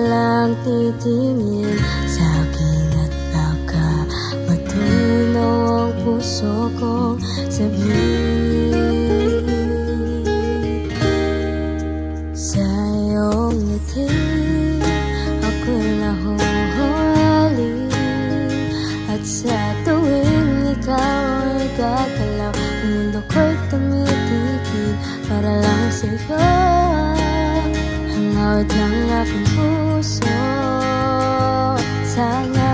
lang titingin sa akin at baka matunaw ang puso kong sabihin. Sa iyong ngiti ako'y nahuhuling, at sa tuwing ikaw ay gagalaw, ang mundo ko'y tumitigil para lang sa'yo. Ang awit ng aking puso, sana